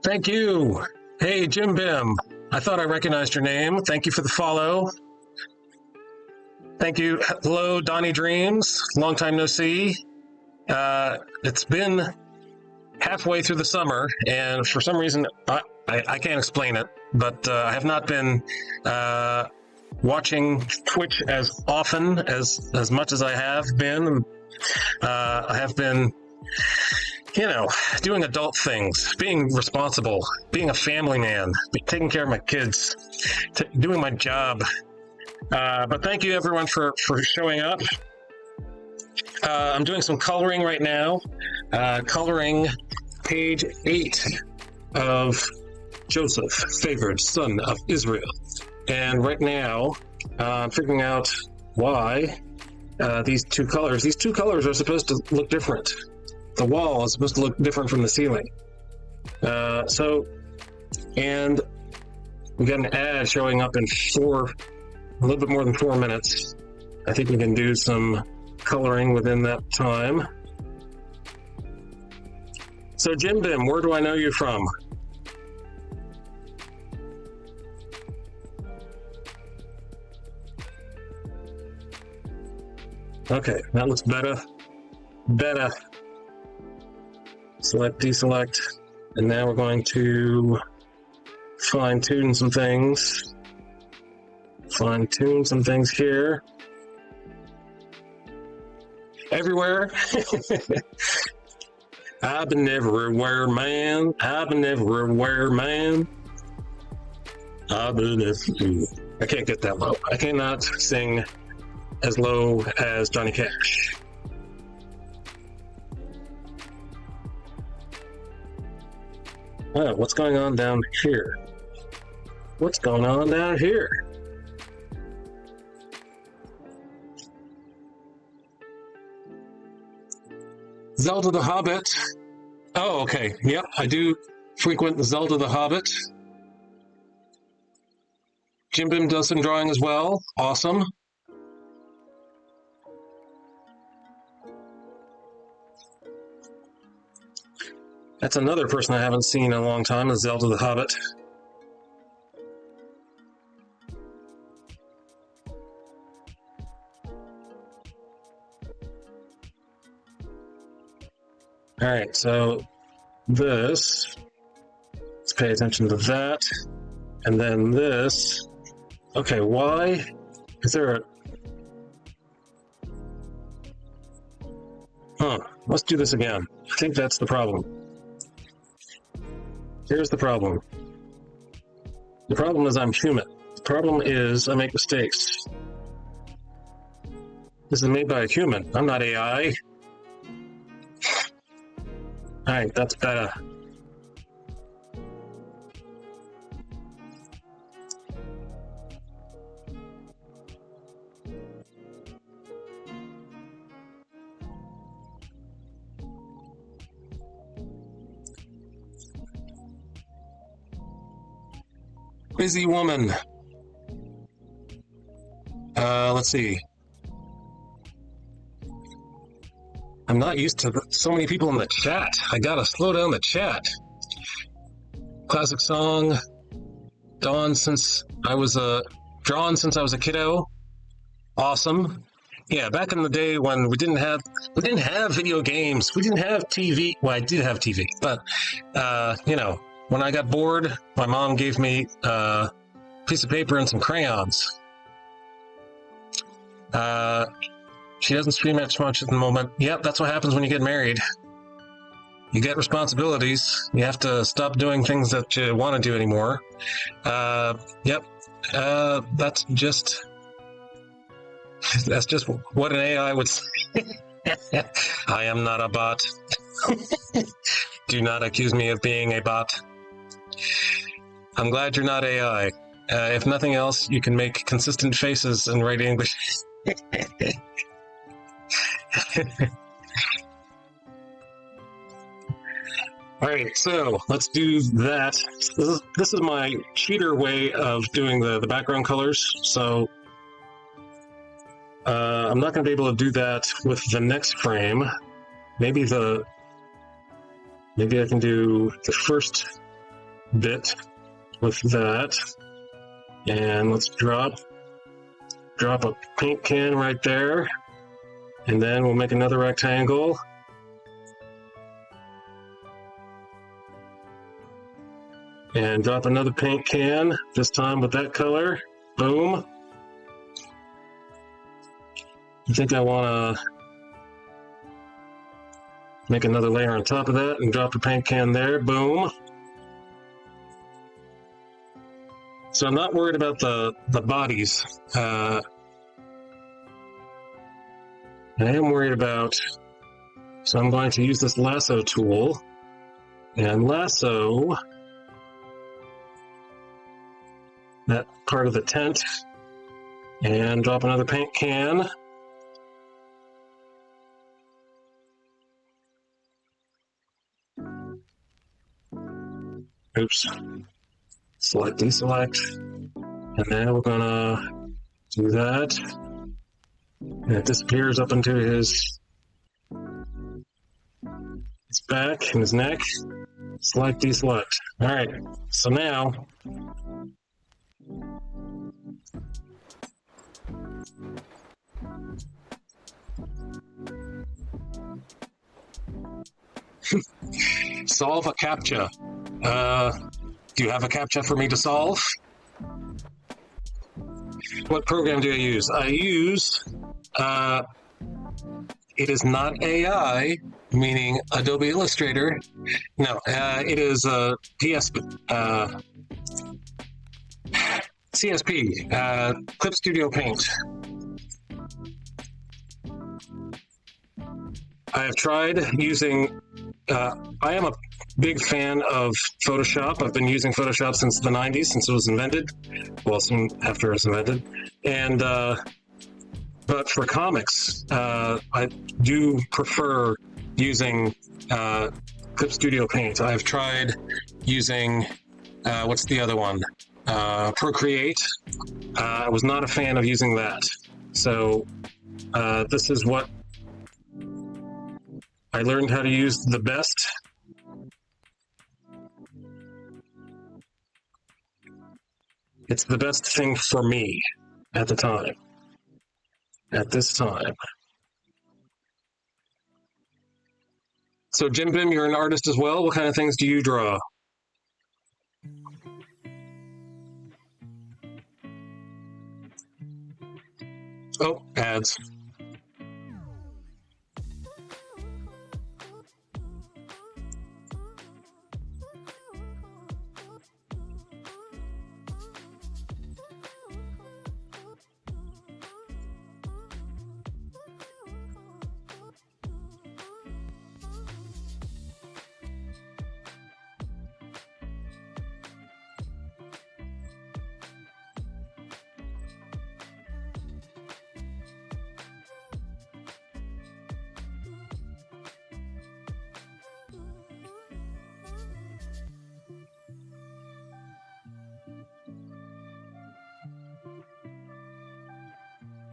Thank you. Hey, Jim Bim. I thought I recognized your name. Thank you for the follow. Thank you. Hello, Donnie Dreams. Long time no see. It's been halfway through the summer, and for some reason, I can't explain it, but I have not been watching Twitch as often as much as I have been. I have been, doing adult things, being responsible, being a family man, taking care of my kids, doing my job. But thank you everyone for showing up. I'm doing some coloring right now, coloring page 8 of Joseph, favored son of Israel. And right now, I'm figuring out why these two colors are supposed to look different. The wall is supposed to look different from the ceiling. And we got an ad showing up in a little bit more than 4 minutes. I think we can do some coloring within that time. So Jim Bim, where do I know you from? Okay, that looks better. Better. Select, deselect, and now we're going to fine-tune some things. Fine-tune some things here. Everywhere. I've been everywhere, man. I've been everywhere, man. I've been everywhere. I can't get that low. I cannot sing as low as Johnny Cash. Oh, what's going on down here? What's going on down here? Zelda the Hobbit. Oh, okay. Yep, I do frequent Zelda the Hobbit. Jim Bim does some drawing as well. Awesome. That's another person I haven't seen in a long time, is Zelda the Hobbit. Alright, so this, let's pay attention to that, and then this. Okay, why is there a... let's do this again. I think that's the problem. Here's the problem. The problem is I'm human. The problem is I make mistakes. This is made by a human. I'm not AI. Alright, that's better. Busy woman. Let's see. I'm not used to so many people in the chat. I gotta slow down the chat. Classic song. Drawn since I was a kiddo. Awesome. Yeah, back in the day when we didn't have video games. We didn't have TV. Well, I did have TV, but when I got bored, my mom gave me a piece of paper and some crayons. She doesn't stream much at the moment. Yep, that's what happens when you get married. You get responsibilities. You have to stop doing things that you want to do anymore. Yep. That's just what an AI would say. I am not a bot. Do not accuse me of being a bot. I'm glad you're not AI. If nothing else, you can make consistent faces and write English. Alright, so let's do that. This is my cheater way of doing the background colors, so I'm not going to be able to do that with the next frame. Maybe I can do the first bit with that. And let's drop a paint can right there. And then we'll make another rectangle. And drop another paint can, this time with that color. Boom. I think I want to make another layer on top of that and drop the paint can there. Boom. So I'm not worried about the bodies. I am worried about, so I'm going to use this lasso tool and lasso that part of the tent and drop another paint can. Oops. Select, deselect. And then we're gonna do that. And it disappears up into his back and his neck. Select, deselect. All right, so now solve a CAPTCHA. Do you have a CAPTCHA for me to solve? What program do I use? I use, it is not AI, meaning Adobe Illustrator. No, it is CSP, Clip Studio Paint. I have tried using, I am a big fan of Photoshop. I've been using Photoshop since the 90s, since it was invented. Well, soon after it was invented. And, but for comics, I do prefer using Clip Studio Paint. I've tried using, what's the other one? Procreate. I was not a fan of using that. So this is what I learned how to use the best. It's the best thing for me at the time. At this time. So Jim Bim, you're an artist as well. What kind of things do you draw? Oh, ads.